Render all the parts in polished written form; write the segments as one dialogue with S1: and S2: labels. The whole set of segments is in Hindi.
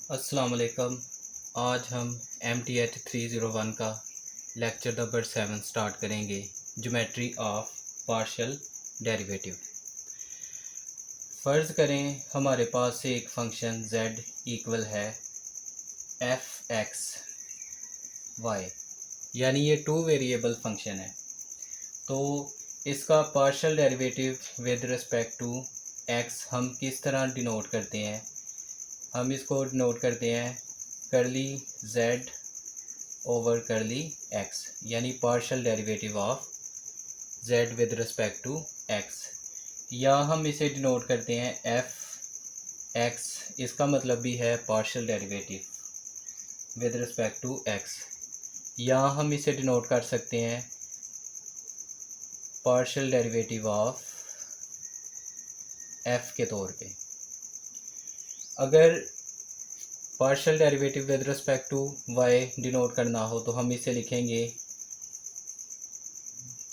S1: अस्सलाम वालेकुम। आज हम MTH 301 का लेक्चर नंबर 7 स्टार्ट करेंगे। Geometry of partial derivative. फ़र्ज़ करें हमारे पास एक फ़ंक्शन z इक्वल है f(x) y, यानी ये टू वेरिएबल फ़ंक्शन है। तो इसका partial derivative with respect to x हम किस तरह डिनोट करते हैं? हम इसको डिनोट करते हैं curly z over curly x, यानी partial derivative of z with respect to x, या हम इसे डिनोट करते हैं f(x), इसका मतलब भी है partial derivative with respect to x, या हम इसे डिनोट कर सकते हैं पार्शियल डेरिवेटिव ऑफ f के तौर पे। अगर partial derivative with respect to y denote करना हो तो हम इसे लिखेंगे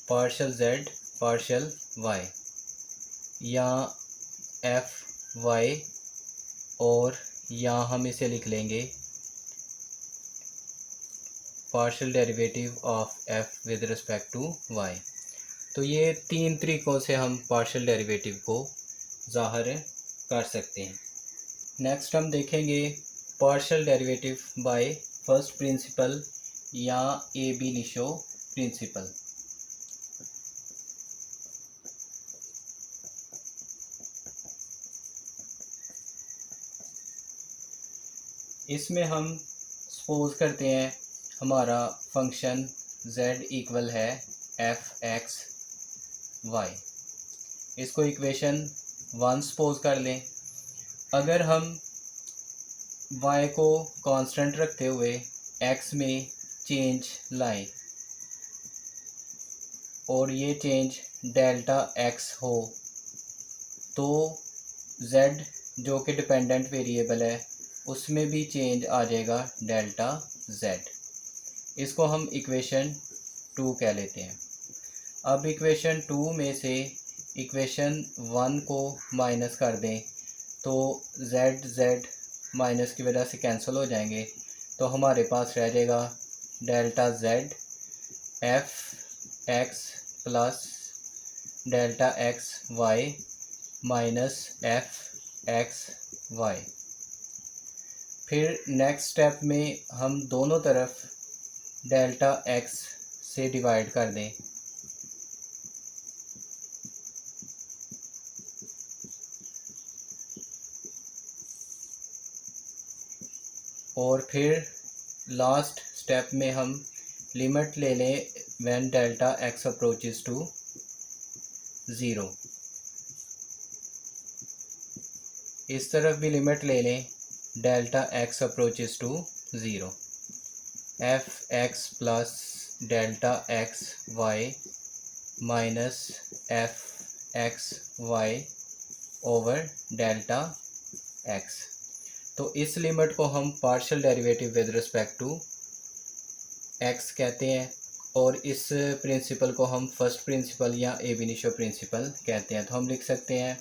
S1: पार्शियल z पार्शियल y, या f(y), और या हम इसे लिख लेंगे partial derivative of f with respect to y। तो ये तीन तरीक़ों से हम पार्शियल डेरिवेटिव को ज़ाहिर कर सकते हैं। नेक्स्ट हम देखेंगे partial derivative by first principle या ab इनिशियो प्रिंसिपल। इसमें हम सपोज करते हैं हमारा फंक्शन z इक्वल है f(x)y, इसको इक्वेशन 1 सपोज कर लें। अगर हम y को कांस्टेंट रखते हुए x में चेंज लाएं और ये चेंज डेल्टा x हो, तो z जो कि डिपेंडेंट वेरिएबल है उसमें भी चेंज आ जाएगा डेल्टा z। इसको हम इक्वेशन 2 कह लेते हैं। अब इक्वेशन 2 में से इक्वेशन 1 को माइनस कर दें तो z माइनस की वजह से कैंसिल हो जाएंगे, तो हमारे पास रह जाएगा delta z f(x) plus delta x(y) minus f(x)y। फिर नेक्स्ट स्टेप में हम दोनों तरफ डेल्टा x से डिवाइड कर दें, और फिर लास्ट स्टेप में हम लिमिट ले लें when delta x approaches to 0। इस तरफ भी लिमिट ले लें delta x approaches to 0। f(x) plus delta x(y) minus f(x)y over delta x। तो इस लिमिट को हम partial derivative with respect to x कहते हैं, और इस प्रिंसिपल को हम फर्स्ट प्रिंसिपल या ab इनिशियो प्रिंसिपल कहते हैं। तो हम लिख सकते हैं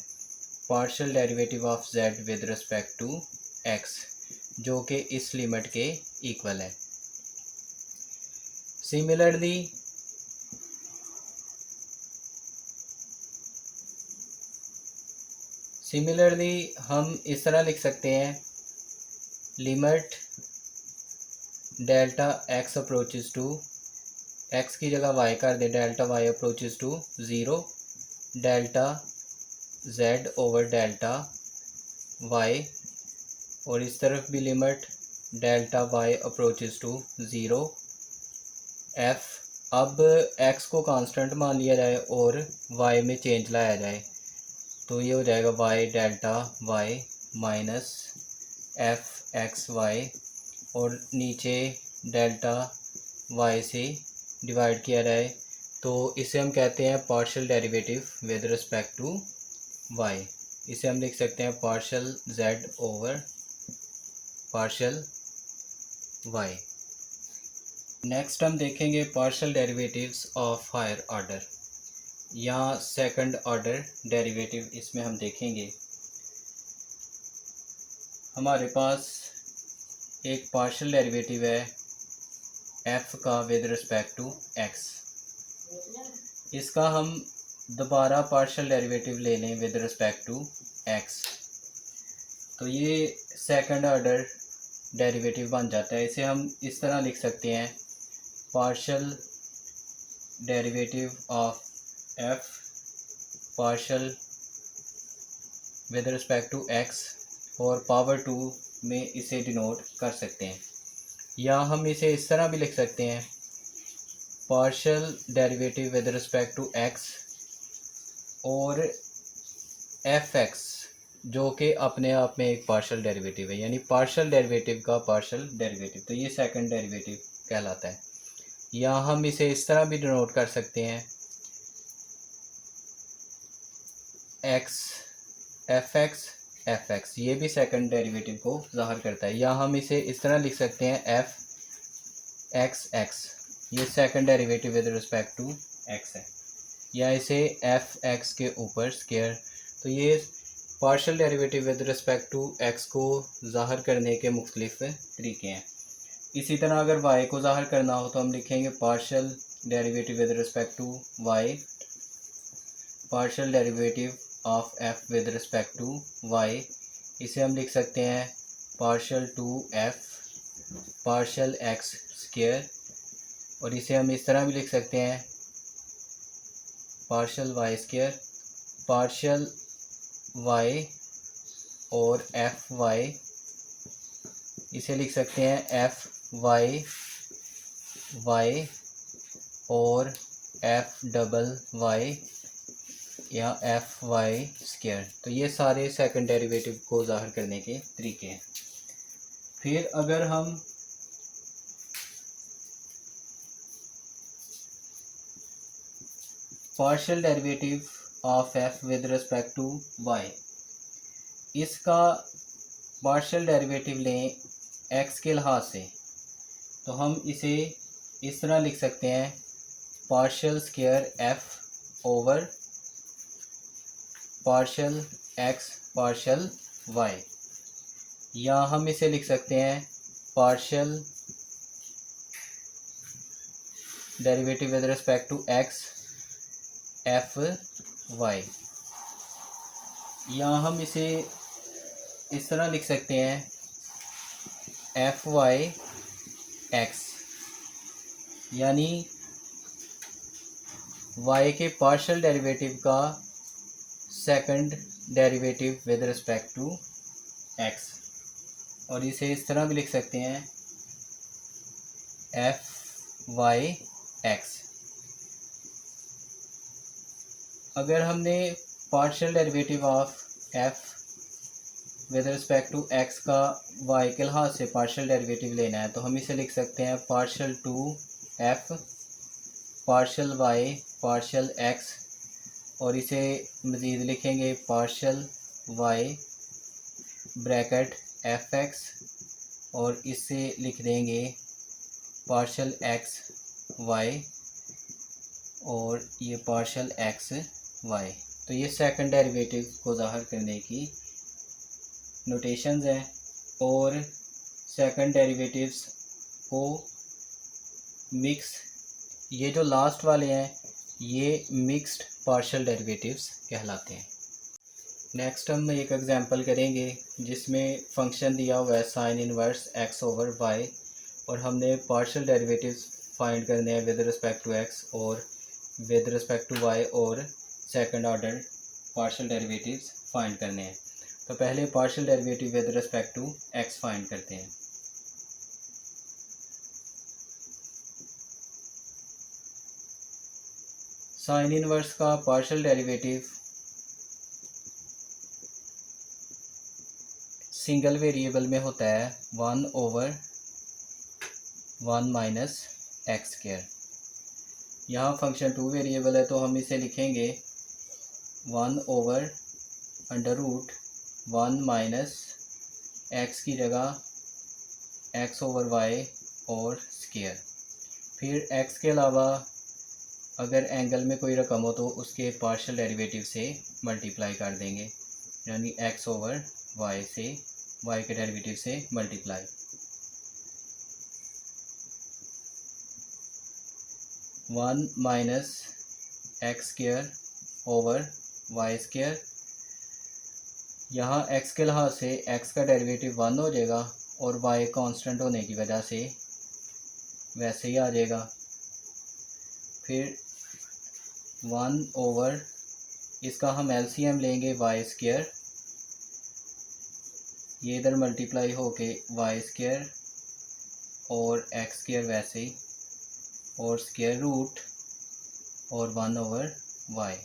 S1: partial derivative of z with respect to x, जो कि इस लिमिट के इक्वल है। सिमिलरली हम इस तरह लिख सकते हैं limit delta x approaches to, x की जगह y कर दे, delta y approaches to 0, delta z over delta y, और इस तरफ भी limit delta y approaches to 0 f। अब x को कांस्टेंट मान लिया जाए और y में चेंज लाया जाए, तो ये हो जाएगा y delta y minus f(x)y, और नीचे डेल्टा y से डिवाइड किया जाए, तो इसे हम कहते हैं partial derivative with respect to y। इसे हम लिख सकते हैं partial z over partial y। Next हम देखेंगे partial derivatives of higher order या सेकंड ऑर्डर डेरिवेटिव। इसमें हम देखेंगे हमारे पास एक पार्शियल डेरिवेटिव है f का विद रिस्पेक्ट टू x, इसका हम दोबारा पार्शियल डेरिवेटिव ले लें विद रिस्पेक्ट टू x, तो ये सेकंड ऑर्डर डेरिवेटिव बन जाता है। इसे हम इस तरह लिख सकते हैं, partial derivative of f partial with respect to x, और पावर 2 में इसे डिनोट कर सकते हैं। या हम इसे इस तरह भी लिख सकते हैं, partial derivative with respect to x और fx, जो कि अपने आप में एक पार्शियल डेरिवेटिव है, यानी पार्शियल डेरिवेटिव का पार्शियल डेरिवेटिव, तो ये सेकंड डेरिवेटिव कहलाता है। या हम इसे इस तरह भी डिनोट कर सकते हैं, x fx, ये भी सेकंड डेरिवेटिव को ज़ाहिर करता है। या हम इसे इस तरह लिख सकते हैं, f(x)x, ये second derivative with respect to x है। या इसे f(x) के ऊपर स्क्वायर, तो ये partial derivative with respect to x को ज़ाहिर करने के मुख्तलिफ तरीके हैं। इसी तरह अगर y को ज़ाहिर करना हो तो हम लिखेंगे partial derivative with respect to y, partial derivative of f with respect to y, इसे हम लिख सकते हैं partial to f partial x square, और इसे हम इस तरह भी लिख सकते हैं, partial y square partial y और fy, इसे लिख सकते हैं fy y और f(y) या fy स्क्वायर। तो ये सारे सेकंड डेरिवेटिव को ज़ाहिर करने के तरीके हैं। फिर अगर हम partial derivative of f with respect to y, इसका पार्शियल डेरिवेटिव लें x के लिहाज से, तो हम इसे इस तरह लिख सकते हैं, partial square f over partial x partial y। या हम इसे लिख सकते हैं, partial derivative with respect to x fy। या हम इसे इस तरह लिख सकते हैं, fy x, यानी y के पार्शियल डेरिवेटिव का second derivative with respect to x, और इसे इस तरह भी लिख सकते हैं, fy x। अगर हमने partial derivative of f with respect to x का y के लिहाज से पार्शियल डेरिवेटिव लेना है, तो हम इसे लिख सकते हैं, partial to f partial y partial x, और इसे मज़ीद लिखेंगे, पार्शियल y ब्रैकेट fx, और इसे लिख देंगे पार्शियल x y और ये पार्शियल x y। तो ये सेकंड डेरिवेटिव को ज़ाहिर करने की नोटेशंस हैं, और सेकंड डेरिवेटिव्स को मिक्स, ये जो लास्ट वाले हैं ये मिक्स्ड पार्शियल डेरिवेटिव्स कहलाते हैं। नेक्स्ट हम एक एग्जांपल करेंगे जिसमें फंक्शन दिया हुआ है sine inverse x over y, और हमने पार्शियल डेरिवेटिव्स फाइंड करने हैं विद रिस्पेक्ट टू x और विद रिस्पेक्ट टू y, और second order partial derivatives find करने हैं। तो पहले partial derivative with respect to x find करते हैं। साइन इनवर्स का पार्शियल डेरिवेटिव सिंगल वेरिएबल में होता है 1 ओवर 1 माइनस एक्स स्क्वायर। यहाँ फंक्शन 2 वेरिएबल है, तो हम इसे लिखेंगे 1 over under root 1 minus x की जगह x ओवर y और स्क्वायर। फिर x के अलावा अगर एंगल में कोई रकम हो तो उसके पार्शियल डेरिवेटिव से मल्टीप्लाई कर देंगे, यानी x ओवर y से y के डेरिवेटिव से multiply. 1 minus x square over Y square. यहाँ x के लिहाज से x का डेरिवेटिव 1 हो जाएगा और y कांस्टेंट होने की वजह से वैसे ही आ जाएगा। फिर 1 ओवर इसका हम एलसीएम लेंगे वाई स्क्वायर, ये इधर मल्टीप्लाई होके वाई स्क्वायर और एक्स स्क्वायर वैसे ही, और स्क्वायर रूट और 1 ओवर वाई।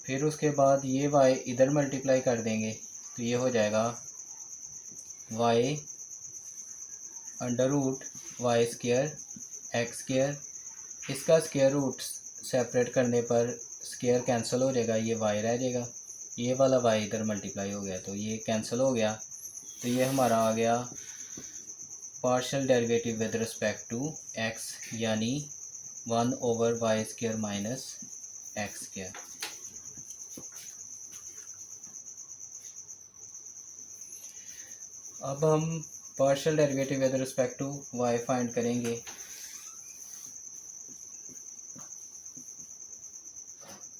S1: फिर उसके बाद ये वाई इधर मल्टीप्लाई कर देंगे तो ये हो जाएगा y under root Y square x square. इसका स्क्वायर रूट सेपरेट करने पर स्क्वायर कैंसिल हो जाएगा, ये वाई रह जाएगा, ये वाला वाई इधर मल्टीप्लाई हो गया तो ये कैंसिल हो गया। तो ये हमारा आ गया partial derivative with respect to x, यानी 1 over Y square minus x square. अब हम partial derivative with respect to Y find करेंगे।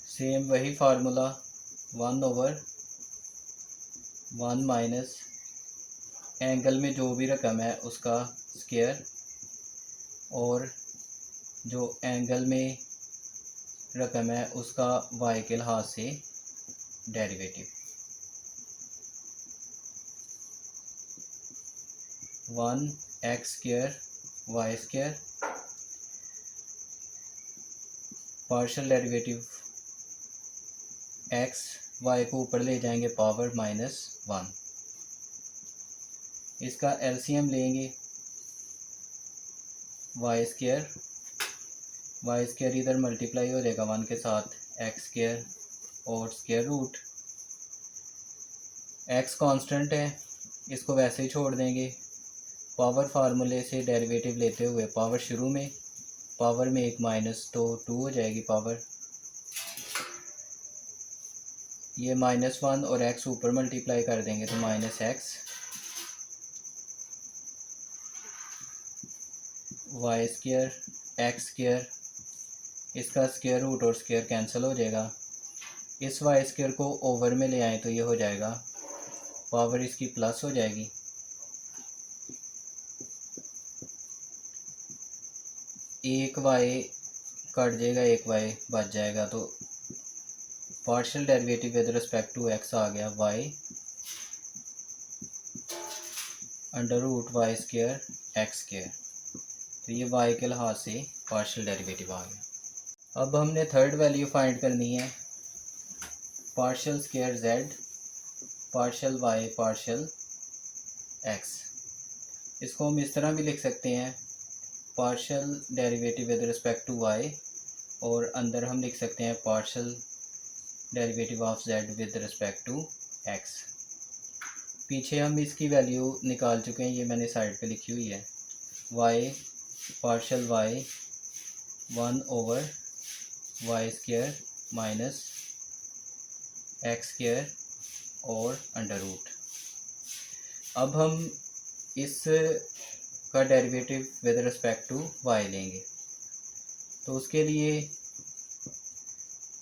S1: सेम वही फार्मूला 1 ओवर 1 माइनस एंगल में जो भी रकम है उसका स्क्वायर और जो एंगल में रकम है उसका वाई के लिहाज से derivative. 1 x square Y square partial derivative x, y को ऊपर ले जाएंगे पावर -1। इसका एलसीएम लेंगे वाई स्क्वायर इधर मल्टीप्लाई हो जाएगा 1 के साथ एक्स स्क्वायर और स्क्वायर रूट। एक्स कांस्टेंट है, इसको वैसे ही छोड़ देंगे। पावर फार्मूले से डेरिवेटिव लेते हुए पावर शुरू में, पावर में एक माइनस तो 2 हो जाएगी पावर, ये -1 और x ऊपर मल्टीप्लाई कर देंगे तो -x y square x square. इसका स्क्वायर रूट और स्क्वायर कैंसिल हो जाएगा। इस वाई स्क्वायर को ओवर में ले आए तो ये हो जाएगा, पावर इसकी प्लस हो जाएगी। एक वाई कट जाएगा, एक वाई बच जाएगा, तो partial derivative with respect to X आ गया Y under root Y square x square. तो ये वाई के लिहाज से पार्शियल डेरिवेटिव आ गया। अब हमने थर्ड वैल्यू फाइंड करनी है, partial square Z partial Y partial X. इसको हम इस तरह भी लिख सकते हैं, partial derivative with respect to Y, और अंदर हम लिख सकते हैं partial derivative of Z with respect to X. पीछे हम इसकी वैल्यू निकाल चुके हैं, ये मैंने साइड पे लिखी हुई है। Y partial Y 1 over Y square minus x square और अंडर रूट। अब हम इस का derivative with respect to Y लेंगे, तो उसके लिए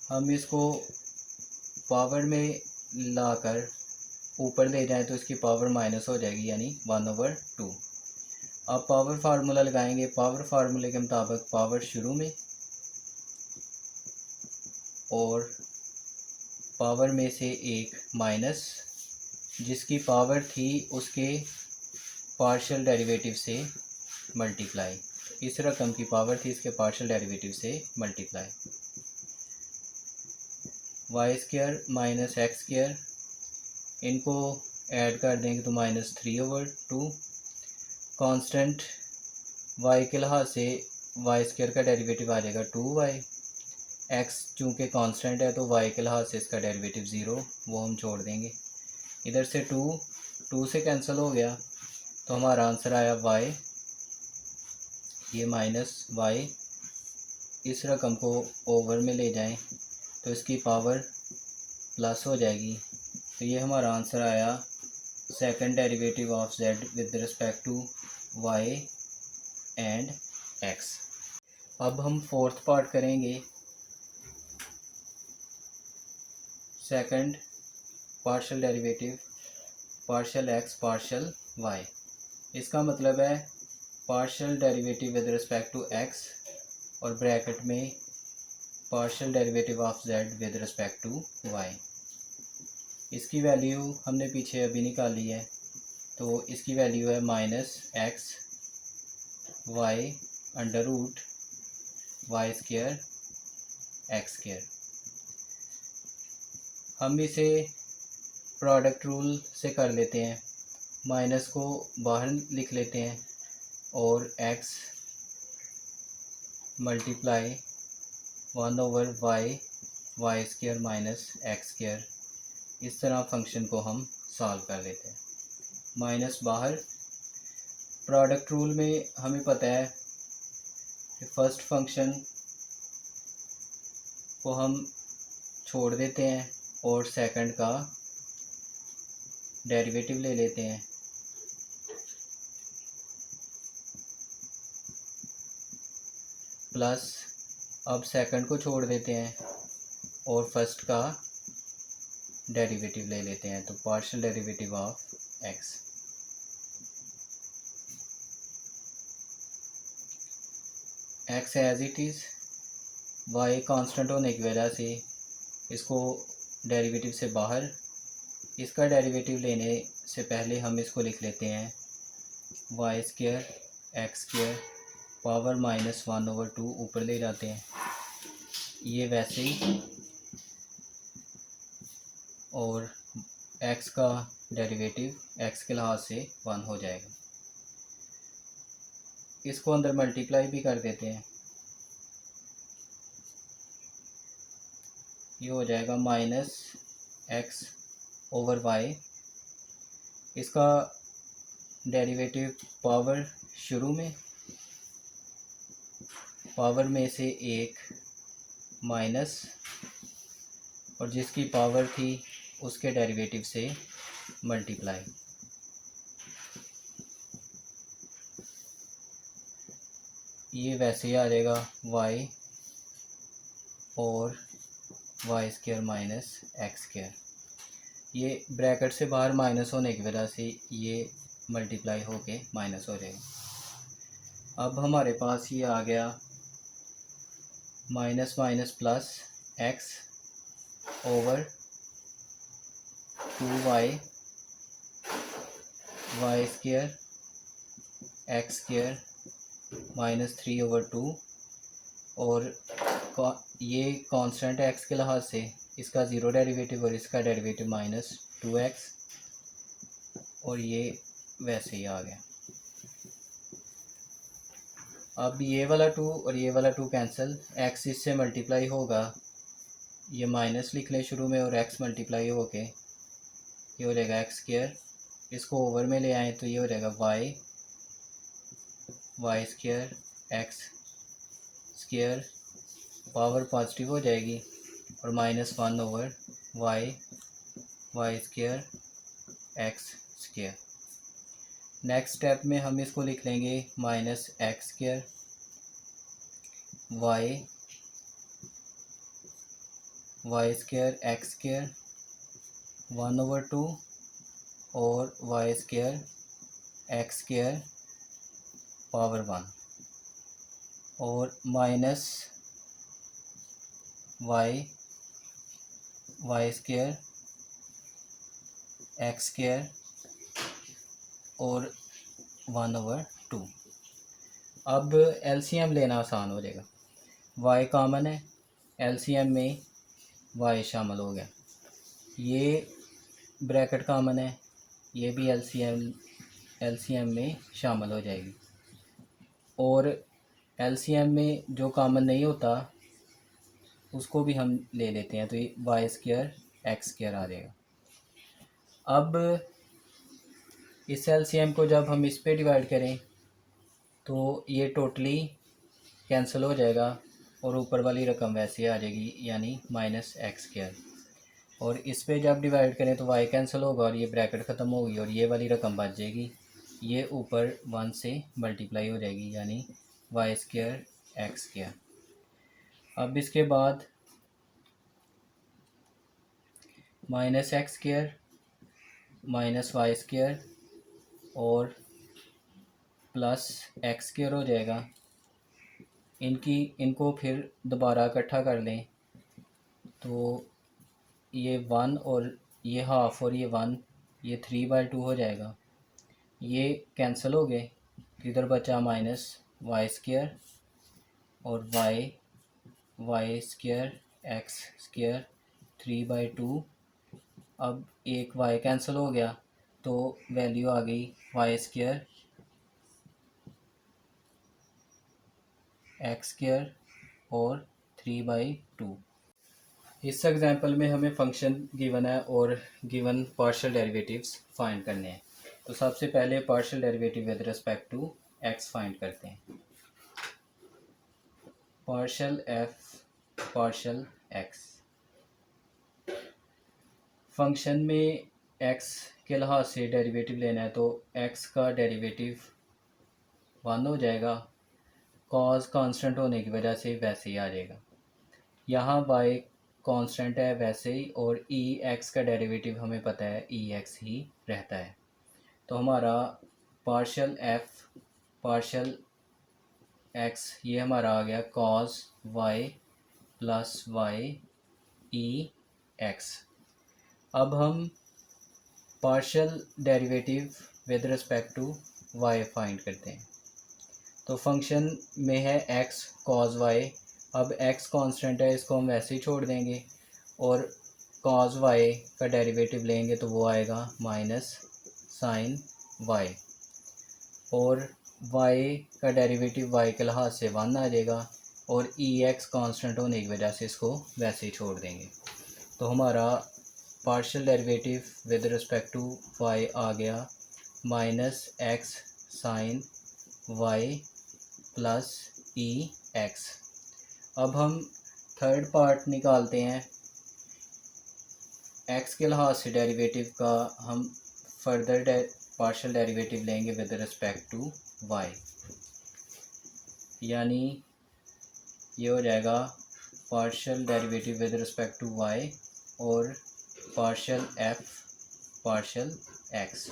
S1: हम इसको पावर में लाकर ऊपर ले जाएं तो इसकी पावर माइनस हो जाएगी, यानी 1/2। अब पावर फार्मूला लगाएंगे, पावर फार्मूले के मुताबिक पावर शुरू में और पावर में से एक माइनस जिसकी पावर थी उसके पार्शियल डेरिवेटिव से मल्टीप्लाई, इस रकम की पावर थी इसके पार्शियल डेरिवेटिव से multiply. Y square minus x square, इनको ऐड कर देंगे तो -3/2। कांस्टेंट वाई के लिहाज से वाई स्क्वायर का डेरिवेटिव आ जाएगा 2y। एक्स चूँकि कांस्टेंट है तो वाई के लिहाज से इसका डेरिवेटिव 0, वो हम छोड़ देंगे। इधर से 2 से कैंसिल हो गया तो हमारा आंसर आया y, ये -y। इस रकम को ओवर में ले जाएं तो इसकी पावर प्लस हो जाएगी, तो ये हमारा आंसर आया second derivative of z with respect to y and x। अब हम फोर्थ पार्ट करेंगे, second partial derivative partial x partial y। इसका मतलब है partial derivative with respect to x और ब्रैकेट में partial derivative of z with respect to y। इसकी वैल्यू हमने पीछे अभी निकाली है, तो इसकी वैल्यू है -x y under root Y square x square. हम इसे प्रोडक्ट रूल से कर लेते हैं, माइनस को बाहर लिख लेते हैं और x multiply 1/y Y square minus x square. इस तरह फंक्शन को हम सॉल्व कर लेते हैं। माइनस बाहर, प्रोडक्ट रूल में हमें पता है कि फर्स्ट फंक्शन को हम छोड़ देते हैं और सेकंड का डेरिवेटिव ले लेते हैं। प्लस अब सेकंड को छोड़ देते हैं और फर्स्ट का डेरिवेटिव ले लेते हैं, तो partial derivative of x। x as it is, y constant होने की वजह से इसको डेरिवेटिव से बाहर, इसका डेरिवेटिव लेने से पहले हम इसको लिख लेते हैं Y square x square power -1/2 ऊपर ले जाते हैं, ये वैसे ही, और x का डेरिवेटिव x के लिहाज से 1 हो जाएगा। इसको अंदर मल्टीप्लाई भी कर देते हैं, ये हो जाएगा -x/y। इसका डेरिवेटिव पावर शुरू में, पावर में से एक माइनस, और जिसकी पावर थी उसके डेरिवेटिव से मल्टीप्लाई। ये वैसे ही आ जाएगा y और Y square minus x square. ये ब्रैकेट से बाहर माइनस होने की वजह से ये मल्टीप्लाई होके माइनस हो जाएगा। अब हमारे पास ये आ गया minus minus plus x over 2y Y square x square -3/2, और ये कांस्टेंट x के लिहाज से इसका ज़ीरो डेरिवेटिव और इसका डेरिवेटिव -2x, और ये वैसे ही आ गया। अब ये वाला 2 और ये वाला 2 कैंसिल, x इससे मल्टीप्लाई होगा, ये माइनस लिख लें शुरू में, और x मल्टीप्लाई होके ये हो जाएगा एक्स स्क्वायर। इसको ओवर में ले आएँ तो ये हो जाएगा Y square x square, power positive हो जाएगी, और -1/y Y square x square. Next step में हम इसको लिख लेंगे -x square Y square x square 1/2 और Y square x square power 1, और minus Y square x square और 1/2। अब एलसीएम लेना आसान हो जाएगा, y कॉमन है, एलसीएम में y शामिल हो गया। ये ब्रैकेट कॉमन है, ये भी एलसीएम में शामिल हो जाएगी, और एलसीएम में जो कॉमन नहीं होता उसको भी हम ले लेते हैं, तो ये वाई स्क्वायर एक्स स्क्वायर आ जाएगा। अब इस एलसीएम को जब हम इस पे डिवाइड करें तो ये टोटली कैंसिल हो जाएगा और ऊपर वाली रकम वैसे आ जाएगी, यानी -x स्क्वायर। और इस पे जब डिवाइड करें तो y कैंसिल होगा और ये ब्रैकेट ख़त्म होगी और ये वाली रकम बच जाएगी, ये ऊपर 1 से मल्टीप्लाई हो जाएगी, यानी वाई स्क्वायर एक्स स्क्वायर। अब इसके बाद minus x square minus Y square और प्लस एक्स स्क्वायर हो जाएगा। इनको फिर दोबारा इकट्ठा कर लें तो ये 1 और ये हाफ और ये 1, ये 3/2 हो जाएगा। ये कैंसिल हो गए, इधर बचा माइनस वाई स्क्वायर और वाई स्क्वायर एक्स स्क्वायर 3/2। अब एक y कैंसिल हो गया तो वैल्यू आ गई वाई स्क्वायर एक्स स्क्वायर और 3/2। इस एग्जांपल में हमें फंक्शन गिवन है और गिवन पार्शियल डेरिवेटिव्स फाइंड करने हैं। तो सबसे पहले partial derivative with respect to X find करते हैं। Partial F partial X. Function में एक्स के लिहाज से डेरिवेटिव लेना है तो एक्स का डेरिवेटिव 1 हो जाएगा, कॉज कांस्टेंट होने की वजह से वैसे ही आ जाएगा। यहाँ y कांस्टेंट है वैसे ही, और ई एक्स का डेरिवेटिव हमें पता है ई एक्स ही रहता है। तो हमारा पार्शियल एफ पार्शियल एक्स ये हमारा आ गया cos Y plus Y E X. अब हम partial derivative with respect to Y find करते हैं। तो फंक्शन में है एक्स कॉज वाई। अब एक्स कांस्टेंट है, इसको हम वैसे ही छोड़ देंगे और कॉज वाई का डेरिवेटिव लेंगे तो वो आएगा माइनस साइन वाई, और वाई का डेरिवेटिव वाई के लिहाज से 1 आ जाएगा और ई एक्स कांस्टेंट होने की वजह से इसको वैसे ही छोड़ देंगे। तो हमारा partial derivative with respect to Y आ गया minus X sine Y plus E X. अब हम थर्ड पार्ट निकालते हैं। एक्स के लिहाज से डेरिवेटिव का हम फर्दर पार्शियल डेरिवेटिव लेंगे विद रिस्पेक्ट टू वाई, यानी ये हो जाएगा partial derivative with respect to Y और पार्शियल एफ पार्शियल एक्स।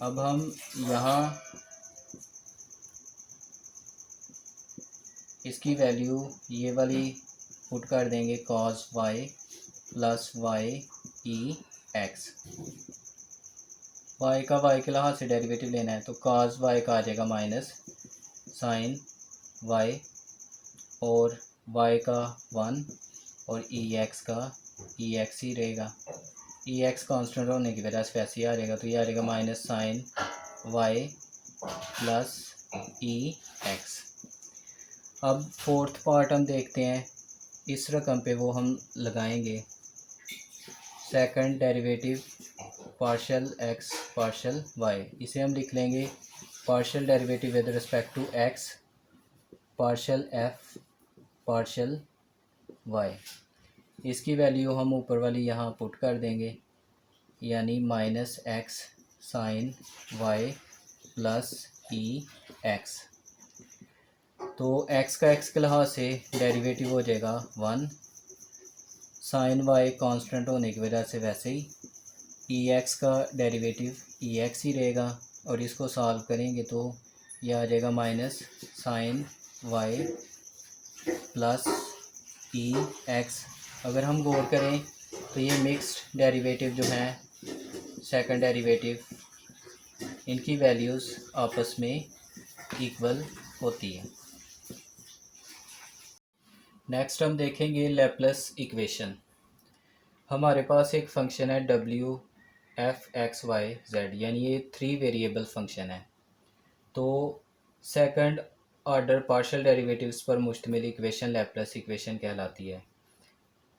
S1: अब हम यहाँ इसकी वैल्यू ये वाली पुट कर देंगे cos Y plus Y E x. Y का वाई के लिहाज से डेरिवेटिव लेना है तो कॉस वाई का आ जाएगा माइनस साइन वाई, और वाई का 1 और ई एक्स का ई एक्स ही रहेगा। ई एक्स कॉन्स्टेंट होने की वजह से वैसे ही आ जाएगा, तो ये आ जाएगा minus sine Y plus E X. अब फोर्थ पार्ट हम देखते हैं, इस रकम पे वो हम लगाएंगे second derivative partial X partial Y. इसे हम लिख लेंगे partial derivative with respect to X partial F partial Y. इसकी वैल्यू हम ऊपर वाली यहाँ पुट कर देंगे, यानी minus X sine Y plus E X. तो x का x के लिहाज से डेरिवेटिव हो जाएगा 1, साइन वाई कांस्टेंट होने की वजह से वैसे ही ई एक्स का डेरिवेटिव ई एक्स ही रहेगा, और इसको सॉल्व करेंगे तो ये आ जाएगा minus sine Y plus E x. अगर हम गौर करें तो ये मिक्स्ड डेरिवेटिव जो हैं सेकंड डेरिवेटिव, इनकी वैल्यूज़ आपस में इक्वल होती है। नेक्स्ट हम देखेंगे लैप्लेस इक्वेशन। हमारे पास एक फंक्शन है W F X Y Z, यानी ये 3 वेरिएबल फंक्शन है। तो सेकंड ऑर्डर पार्शियल डेरिवेटिव्स पर मुश्तमिल इक्वेशन लैप्लेस इक्वेशन कहलाती है।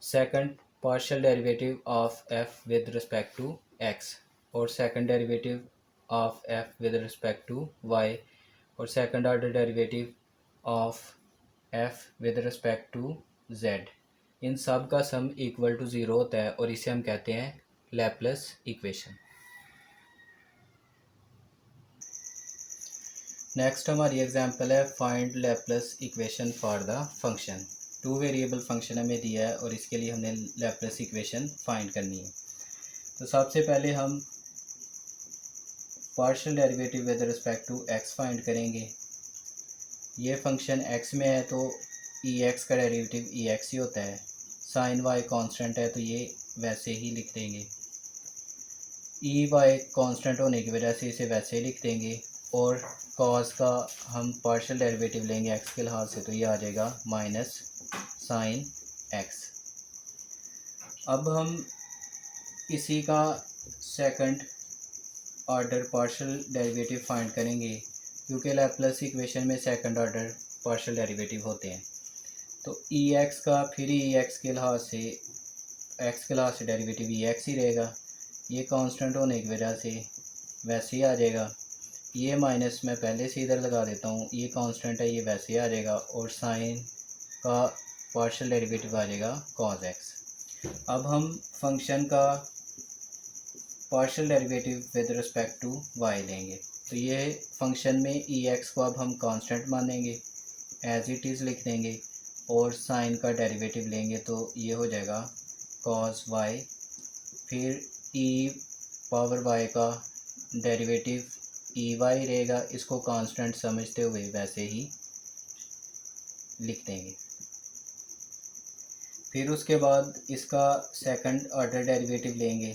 S1: Second partial derivative of F with respect to X और second derivative of F with respect to Y और second order derivative of F with respect to Z, इन सब का सम इक्वल टू ज़ीरो होता है और इसे हम कहते हैं लैपलेस इक्वेशन। नेक्स्ट हमारी एग्जांपल है find Laplace equation for the function. Two variable function हमें दिया है और इसके लिए हमने लैपलेस इक्वेशन फाइंड करनी है। तो सबसे पहले हम partial derivative with respect to X find करेंगे। ये फंक्शन एक्स में है तो ई एक्स का डेरिवेटिव ई एक्स ही होता है। साइन वाई कांस्टेंट है तो ये वैसे ही लिख देंगे। ई वाई कांस्टेंट होने की वजह से इसे वैसे ही लिख देंगे। और कॉस का हम पार्शियल डेरिवेटिव लेंगे एक्स के लिहाज से तो ये आ जाएगा माइनस साइन एक्स। अब हम इसी का second order partial derivative find करेंगे क्योंकि लैपलेस इक्वेशन में सेकंड ऑर्डर पार्शियल डेरिवेटिव होते हैं। तो ई एक्स का फिर ई एक्स के लिहाज से डेरिवेटिव ई एक्स ही रहेगा। ये कांस्टेंट होने की वजह से वैसे ही आ जाएगा। ये माइनस मैं पहले से इधर लगा देता हूँ, ये कांस्टेंट है ये वैसे ही आ जाएगा और साइन का पार्शियल डेरिवेटिव आ जाएगा कॉस एक्स। अब हम फंक्शन का partial derivative with respect to Y लेंगे। तो ये फंक्शन में ई एक्स को अब हम कांस्टेंट मानेंगे, एज इट इज़ लिख देंगे और साइन का डेरिवेटिव लेंगे तो ये हो जाएगा कॉस वाई। फिर ई पावर वाई का डेरिवेटिव ई वाई रहेगा, इसको कांस्टेंट समझते हुए वैसे ही लिख देंगे। फिर उसके बाद इसका सेकंड ऑर्डर डेरिवेटिव लेंगे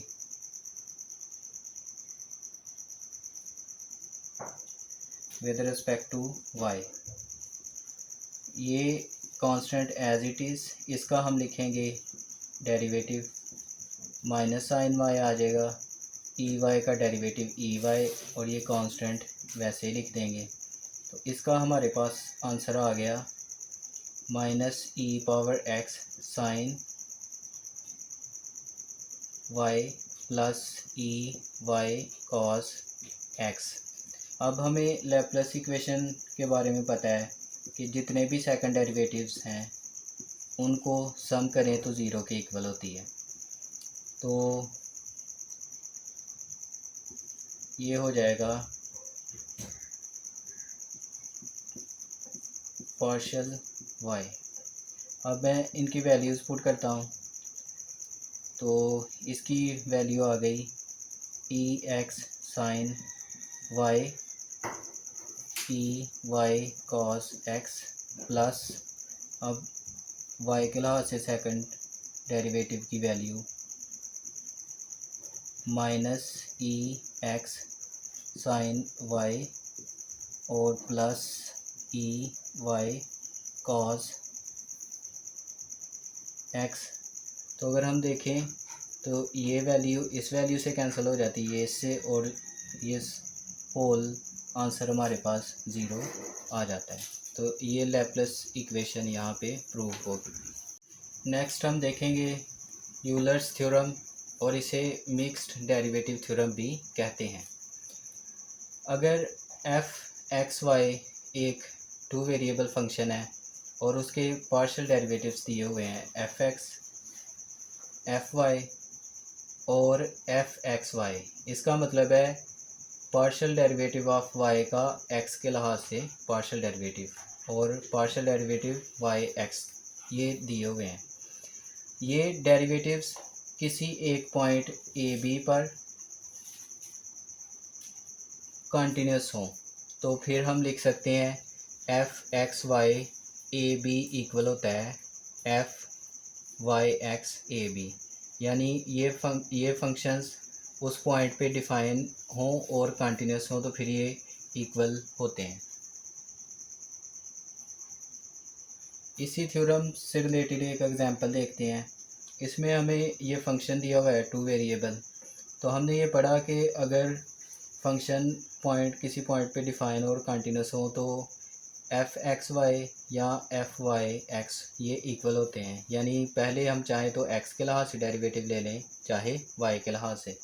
S1: विद रिस्पेक्ट टू वाई। ये कांस्टेंट एज इट इज़, इसका हम लिखेंगे डेरिवेटिव माइनस साइन वाई आ जाएगा। ई वाई का डेरिवेटिव ई वाई और ये कांस्टेंट वैसे ही लिख देंगे। तो इसका हमारे पास आंसर आ गया minus E power X sine Y plus E Y cos X. अब हमें लैपलेस इक्वेशन के बारे में पता है कि जितने भी सेकंड डेरिवेटिव्स हैं उनको सम करें तो ज़ीरो के इक्वल होती है। तो ये हो जाएगा पार्शियल वाई। अब मैं इनकी वैल्यूज़ पुट करता हूँ तो इसकी वैल्यू आ गई E X sine Y E Y cos X plus अब वाई के लिहाज से सेकंड डेरिवेटिव की value minus E X sine Y और plus E Y cos X. तो अगर हम देखें तो ये वैल्यू इस वैल्यू से कैंसिल हो जाती है, ये इससे, और ये होल आंसर हमारे पास ज़ीरो आ जाता है। तो ये लैपलेस इक्वेशन यहाँ पे प्रूव होगी। नेक्स्ट हम देखेंगे यूलर्स थ्योरम और इसे मिक्स्ड डेरिवेटिव थ्योरम भी कहते हैं। अगर एफ एक्स वाई एक टू वेरिएबल फंक्शन है और उसके पार्शियल डेरिवेटिव्स दिए हुए हैं एफ एक्स एफ वाई और एफ एक्स वाई, इसका मतलब है पार्शियल डेरिवेटिव ऑफ वाई का एक्स के लिहाज से पार्शियल डेरिवेटिव और पार्शियल डेरिवेटिव वाई एक्स ये दिए हुए हैं। ये डेरिवेटिव्स किसी एक पॉइंट ए बी पर कंटिन्यूस हों तो फिर हम लिख सकते हैं F X Y A B equal होता है F Y X A B. यानी ये फंक्शंस उस पॉइंट पे डिफाइन हों और कंटिन्यूस हों तो फिर ये इक्वल होते हैं। इसी थ्योरम से रिलेटेड एक एग्जांपल देखते हैं। इसमें हमें ये फंक्शन दिया हुआ है टू वेरिएबल। तो हमने ये पढ़ा कि अगर फंक्शन किसी पॉइंट पे डिफाइन और कंटिन्यूस हो तो एफ एक्स वाई या एफ वाई एक्स ये इक्वल होते हैं। यानी पहले हम चाहें तो एक्स के लिहाज से डेरिवेटिव ले लें चाहे वाई के लिहाज से।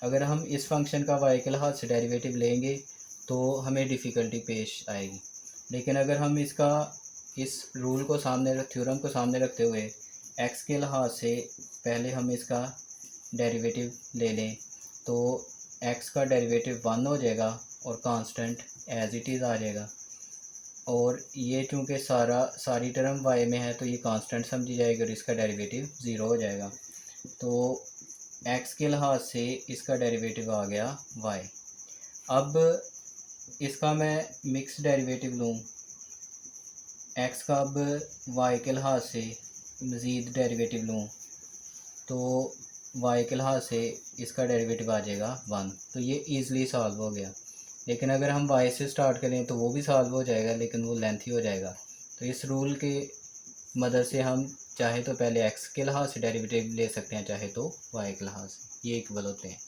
S1: अगर हम इस फंक्शन का वाई के लिहाज से डेरिवेटिव लेंगे तो हमें डिफ़िकल्टी पेश आएगी। लेकिन अगर हम इस रूल को थ्योरम को सामने रखते हुए एक्स के लिहाज से पहले हम इसका डेरिवेटिव ले लें तो एक्स का डेरिवेटिव 1 हो जाएगा और कांस्टेंट एज इट इज़ आ जाएगा। और ये चूँकि सारी टर्म वाई में है तो ये कांस्टेंट समझी जाएगी और इसका डेरिवेटिव 0 हो जाएगा। तो एक्स के लिहाज से इसका डेरिवेटिव आ गया वाई। अब इसका मैं मिक्स डेरिवेटिव लूँ एक्स का, अब वाई के लिहाज से मज़ीद डेरिवेटिव लूँ तो वाई के लिहाज से इसका डेरिवेटिव आ जाएगा 1। तो ये ईज़िली सॉल्व हो गया। लेकिन अगर हम वाई से स्टार्ट करें तो वो भी सॉल्व हो जाएगा, लेकिन वो लेंथी हो जाएगा। तो इस रूल के मदद से हम चाहे तो पहले एक्स के लिहाज से डेरिवेटिव ले सकते हैं, चाहे तो वाई के लिहाज से, ये इक्वल होते हैं।